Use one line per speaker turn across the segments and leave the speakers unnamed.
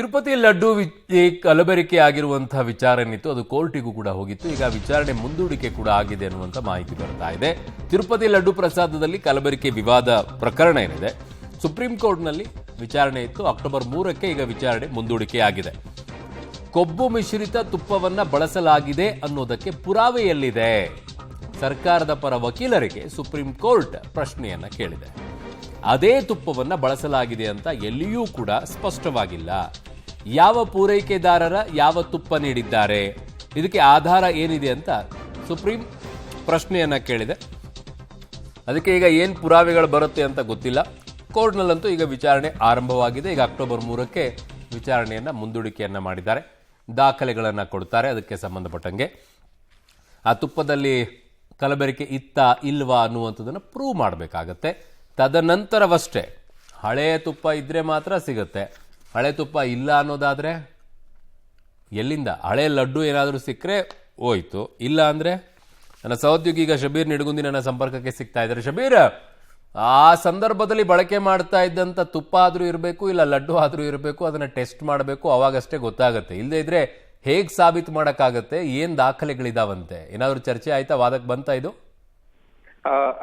ತಿರುಪತಿ ಲಡ್ಡು ಕಲಬೆರಕೆ ಆಗಿರುವಂತಹ ವಿಚಾರಣೆ ಇತ್ತು, ಅದು ಕೋರ್ಟಿಗೂ ಕೂಡ ಹೋಗಿತ್ತು. ಈಗ ವಿಚಾರಣೆ ಮುಂದೂಡಿಕೆ ಕೂಡ ಆಗಿದೆ ಅನ್ನುವಂಥ ಮಾಹಿತಿ ಬರ್ತಾ ಇದೆ. ತಿರುಪತಿ ಲಡ್ಡು ಪ್ರಸಾದದಲ್ಲಿ ಕಲಬೆರಕೆ ವಿವಾದ ಪ್ರಕರಣ ಏನಿದೆ, ಸುಪ್ರೀಂ ಕೋರ್ಟ್ನಲ್ಲಿ ವಿಚಾರಣೆ ಇತ್ತು. ಅಕ್ಟೋಬರ್ 3ಕ್ಕೆ ಈಗ ವಿಚಾರಣೆ ಮುಂದೂಡಿಕೆ ಆಗಿದೆ. ಕೊಬ್ಬು ಮಿಶ್ರಿತ ತುಪ್ಪವನ್ನ ಬಳಸಲಾಗಿದೆ ಅನ್ನೋದಕ್ಕೆ ಪುರಾವೆ ಎಲ್ಲಿದೆ? ಸರ್ಕಾರದ ಪರ ವಕೀಲರಿಗೆ ಸುಪ್ರೀಂ ಕೋರ್ಟ್ ಪ್ರಶ್ನೆಯನ್ನ ಕೇಳಿದೆ. ಅದೇ ತುಪ್ಪವನ್ನ ಬಳಸಲಾಗಿದೆ ಅಂತ ಎಲ್ಲಿಯೂ ಕೂಡ ಸ್ಪಷ್ಟವಾಗಿಲ್ಲ. ಯಾವ ಪೂರೈಕೆದಾರರ ಯಾವ ತುಪ್ಪ ನೀಡಿದ್ದಾರೆ, ಇದಕ್ಕೆ ಆಧಾರ ಏನಿದೆ ಅಂತ ಸುಪ್ರೀಂ ಪ್ರಶ್ನೆಯನ್ನ ಕೇಳಿದೆ. ಅದಕ್ಕೆ ಈಗ ಏನು ಪುರಾವೆಗಳು ಬರುತ್ತೆ ಅಂತ ಗೊತ್ತಿಲ್ಲ. ಕೋರ್ಟ್ನಲ್ಲಂತೂ ಈಗ ವಿಚಾರಣೆ ಆರಂಭವಾಗಿದೆ. ಈಗ ಅಕ್ಟೋಬರ್ 3ಕ್ಕೆ ವಿಚಾರಣೆಯನ್ನ ಮುಂದೂಡಿಕೆಯನ್ನ ಮಾಡಿದ್ದಾರೆ. ದಾಖಲೆಗಳನ್ನು ಕೊಡ್ತಾರೆ. ಅದಕ್ಕೆ ಸಂಬಂಧಪಟ್ಟಂಗೆ ಆ ತುಪ್ಪದಲ್ಲಿ ಕಲಬೆರಕೆ ಇತ್ತಾ ಇಲ್ವಾ ಅನ್ನುವಂಥದ್ದನ್ನು ಪ್ರೂವ್ ಮಾಡಬೇಕಾಗತ್ತೆ. ತದನಂತರವಷ್ಟೇ ಹಳೆಯ ತುಪ್ಪ ಇದ್ರೆ ಮಾತ್ರ ಸಿಗುತ್ತೆ. ಹಳೆ ತುಪ್ಪ ಇಲ್ಲ ಅನ್ನೋದಾದ್ರೆ ಎಲ್ಲಿಂದ? ಹಳೆ ಲಡ್ಡು ಏನಾದರೂ ಸಿಕ್ಕರೆ ಹೋಯ್ತು, ಇಲ್ಲ ಅಂದ್ರೆ ನನ್ನ ಸಹೋದ್ಯೋಗಿ ಈಗ ಶಬೀರ್ ನಿಡಗುಂದಿ ನನ್ನ ಸಂಪರ್ಕಕ್ಕೆ ಸಿಗ್ತಾ ಇದ್ದಾರೆ. ಶಬೀರ್, ಆ ಸಂದರ್ಭದಲ್ಲಿ ಬಳಕೆ ಮಾಡ್ತಾ ಇದ್ದಂಥ ತುಪ್ಪ ಆದರೂ ಇರಬೇಕು, ಇಲ್ಲ ಲಡ್ಡು ಆದರೂ ಇರಬೇಕು, ಅದನ್ನ ಟೆಸ್ಟ್ ಮಾಡಬೇಕು, ಅವಾಗಷ್ಟೇ ಗೊತ್ತಾಗುತ್ತೆ. ಇಲ್ಲದೇ ಇದ್ರೆ ಹೇಗೆ ಸಾಬೀತು ಮಾಡೋಕ್ಕಾಗತ್ತೆ? ಏನ್ ದಾಖಲೆಗಳಿದಾವಂತೆ? ಏನಾದರೂ ಚರ್ಚೆ ಆಯ್ತಾ? ವಾದಕ್ಕೆ ಬಂತಾ ಇದು?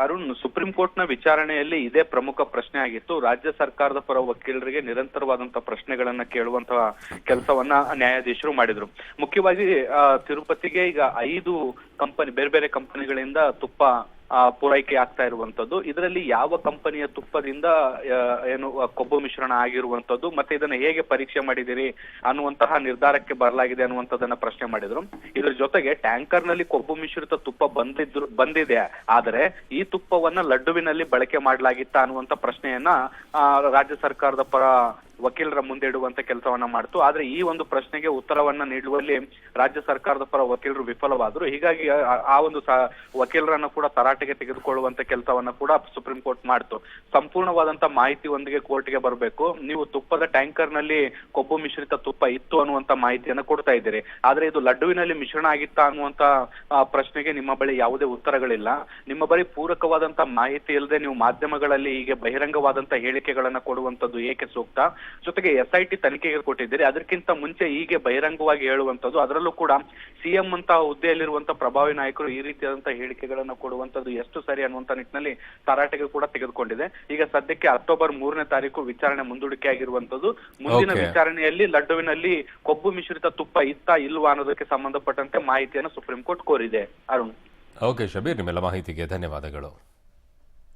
ಅರುಣ್, ಸುಪ್ರೀಂ ಕೋರ್ಟ್ ನ ವಿಚಾರಣೆಯಲ್ಲಿ ಇದೇ ಪ್ರಮುಖ ಪ್ರಶ್ನೆ ಆಗಿತ್ತು. ರಾಜ್ಯ ಸರ್ಕಾರದ ಪರ ವಕೀಲರಿಗೆ ನಿರಂತರವಾದಂತಹ ಪ್ರಶ್ನೆಗಳನ್ನ ಕೇಳುವಂತಹ ಕೆಲಸವನ್ನ ನ್ಯಾಯಾಧೀಶರು ಮಾಡಿದ್ರು. ಮುಖ್ಯವಾಗಿ ತಿರುಪತಿಗೆ ಈಗ 5 ಕಂಪನಿ, ಬೇರೆ ಬೇರೆ ಕಂಪನಿಗಳಿಂದ ತುಪ್ಪ ಪೂರೈಕೆ ಆಗ್ತಾ ಇರುವಂತದ್ದು. ಇದರಲ್ಲಿ ಯಾವ ಕಂಪನಿಯ ತುಪ್ಪದಿಂದ ಏನು ಕೊಬ್ಬು ಮಿಶ್ರಣ ಆಗಿರುವಂತದ್ದು, ಮತ್ತೆ ಇದನ್ನ ಹೇಗೆ ಪರೀಕ್ಷೆ ಮಾಡಿದಿರಿ ಅನ್ನುವಂತಹ ನಿರ್ಧಾರಕ್ಕೆ ಬರಲಾಗಿದೆ ಅನ್ನುವಂಥದ್ದನ್ನ ಪ್ರಶ್ನೆ ಮಾಡಿದ್ರು. ಇದ್ರ ಜೊತೆಗೆ ಟ್ಯಾಂಕರ್ ನಲ್ಲಿ ಕೊಬ್ಬು ಮಿಶ್ರಿತ ತುಪ್ಪ ಬಂದಿದೆ, ಆದರೆ ಈ ತುಪ್ಪವನ್ನ ಲಡ್ಡುವಿನಲ್ಲಿ ಬಳಕೆ ಮಾಡಲಾಗಿತ್ತ ಅನ್ನುವಂತ ಪ್ರಶ್ನೆಯನ್ನ ರಾಜ್ಯ ಸರ್ಕಾರದ ಪರ ವಕೀಲರ ಮುಂದೆ ಇಡುವಂತ ಕೆಲಸವನ್ನ ಮಾಡ್ತು. ಆದ್ರೆ ಈ ಒಂದು ಪ್ರಶ್ನೆಗೆ ಉತ್ತರವನ್ನ ನೀಡುವಲ್ಲಿ ರಾಜ್ಯ ಸರ್ಕಾರದ ಪರ ವಕೀಲರು ವಿಫಲವಾದ್ರು. ಹೀಗಾಗಿ ಆ ಒಂದು ವಕೀಲರನ್ನ ಕೂಡ ತರಾಟೆಗೆ ತೆಗೆದುಕೊಳ್ಳುವಂತ ಕೆಲಸವನ್ನ ಕೂಡ ಸುಪ್ರೀಂ ಕೋರ್ಟ್ ಮಾಡ್ತು. ಸಂಪೂರ್ಣವಾದಂತ ಮಾಹಿತಿಯೊಂದಿಗೆ ಕೋರ್ಟ್ಗೆ ಬರಬೇಕು. ನೀವು ತುಪ್ಪದ ಟ್ಯಾಂಕರ್ ನಲ್ಲಿ ಕೊಬ್ಬು ಮಿಶ್ರಿತ ತುಪ್ಪ ಇತ್ತು ಅನ್ನುವಂತ ಮಾಹಿತಿಯನ್ನ ಕೊಡ್ತಾ ಇದ್ದೀರಿ, ಆದ್ರೆ ಇದು ಲಡ್ಡುವಿನಲ್ಲಿ ಮಿಶ್ರಣ ಆಗಿತ್ತಾ ಅನ್ನುವಂತ ಪ್ರಶ್ನೆಗೆ ನಿಮ್ಮ ಬಳಿ ಯಾವುದೇ ಉತ್ತರಗಳಿಲ್ಲ. ನಿಮ್ಮ ಬಳಿ ಪೂರಕವಾದಂತ ಮಾಹಿತಿ ಇಲ್ಲದೆ ನೀವು ಮಾಧ್ಯಮಗಳಲ್ಲಿ ಹೀಗೆ ಬಹಿರಂಗವಾದಂತ ಹೇಳಿಕೆಗಳನ್ನ ಕೊಡುವಂತದ್ದು ಏಕೆ ಸೂಕ್ತ? ಜೊತೆಗೆ SIT ತನಿಖೆಗೆ ಕೊಟ್ಟಿದ್ದೀರಿ, ಅದಕ್ಕಿಂತ ಮುಂಚೆ ಹೀಗೆ ಬಹಿರಂಗವಾಗಿ ಹೇಳುವಂತದ್ದು, ಅದರಲ್ಲೂ ಕೂಡ CM ಅಂತ ಹುದ್ದೆಯಲ್ಲಿರುವಂತಹ ಪ್ರಭಾವಿ ನಾಯಕರು ಈ ರೀತಿಯಾದಂತಹ ಹೇಳಿಕೆಗಳನ್ನ ಕೊಡುವಂತದ್ದು ಎಷ್ಟು ಸರಿ ಅನ್ನುವಂತ ನಿಟ್ಟಿನಲ್ಲಿ ತರಾಟೆಗೆ ಕೂಡ ತೆಗೆದುಕೊಂಡಿದೆ. ಈಗ ಸದ್ಯಕ್ಕೆ ಅಕ್ಟೋಬರ್ 3ನೇ ತಾರೀಕು ವಿಚಾರಣೆ ಮುಂದೂಡಿಕೆ ಆಗಿರುವಂತದ್ದು. ಮುಂದಿನ ವಿಚಾರಣೆಯಲ್ಲಿ ಲಡ್ಡುವಿನಲ್ಲಿ ಕೊಬ್ಬು ಮಿಶ್ರಿತ ತುಪ್ಪ ಇತ್ತಾ ಇಲ್ವಾ ಅನ್ನೋದಕ್ಕೆ ಸಂಬಂಧಪಟ್ಟಂತೆ ಮಾಹಿತಿಯನ್ನು ಸುಪ್ರೀಂ ಕೋರ್ಟ್ ಕೋರಿದೆ. ಅರುಣ್.
ಓಕೆ ಶಬೀರ್, ನಿಮ್ಮೆಲ್ಲ ಮಾಹಿತಿಗೆ ಧನ್ಯವಾದಗಳು.